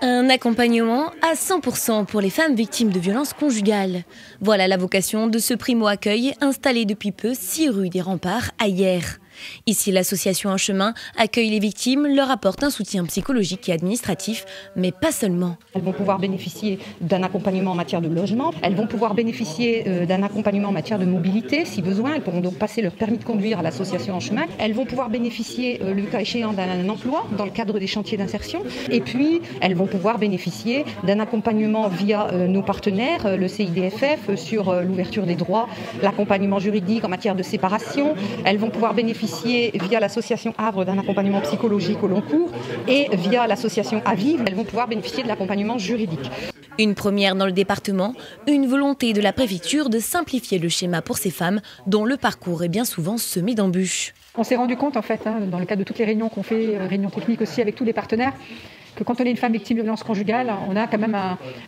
Un accompagnement à 100% pour les femmes victimes de violences conjugales. Voilà la vocation de ce primo-accueil installé depuis peu 6 rue des Remparts à Hyères. Ici, l'association En Chemin accueille les victimes, leur apporte un soutien psychologique et administratif, mais pas seulement. Elles vont pouvoir bénéficier d'un accompagnement en matière de logement, elles vont pouvoir bénéficier d'un accompagnement en matière de mobilité si besoin, elles pourront donc passer leur permis de conduire à l'association En Chemin. Elles vont pouvoir bénéficier, le cas échéant, d'un emploi dans le cadre des chantiers d'insertion. Et puis, elles vont pouvoir bénéficier d'un accompagnement via nos partenaires, le CIDFF, sur l'ouverture des droits, l'accompagnement juridique en matière de séparation. Elles vont pouvoir bénéficier via l'association Havre d'un accompagnement psychologique au long cours et via l'association Aviv, elles vont pouvoir bénéficier de l'accompagnement juridique. Une première dans le département, une volonté de la préfecture de simplifier le schéma pour ces femmes dont le parcours est bien souvent semé d'embûches. On s'est rendu compte en fait, dans le cadre de toutes les réunions qu'on fait, réunions techniques aussi avec tous les partenaires, que quand on est une femme victime de violence conjugale, on a quand même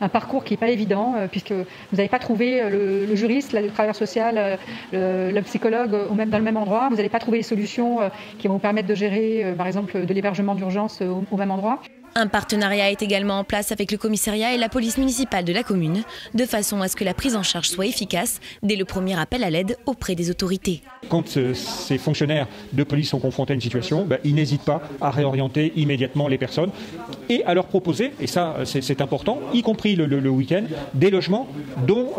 un parcours qui n'est pas évident, puisque vous n'avez pas trouvé le juriste, le travailleur social, le psychologue dans le même endroit. Vous n'allez pas trouver les solutions qui vont vous permettre de gérer, par exemple, de l'hébergement d'urgence au même endroit. Un partenariat est également en place avec le commissariat et la police municipale de la commune, de façon à ce que la prise en charge soit efficace dès le premier appel à l'aide auprès des autorités. Quand ces fonctionnaires de police sont confrontés à une situation, ils n'hésitent pas à réorienter immédiatement les personnes et à leur proposer, et ça c'est important, y compris le week-end, des logements dont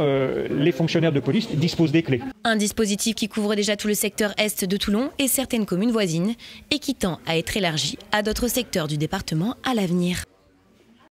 les fonctionnaires de police disposent des clés. Un dispositif qui couvre déjà tout le secteur est de Toulon et certaines communes voisines et qui tend à être élargi à d'autres secteurs du département à l'avenir.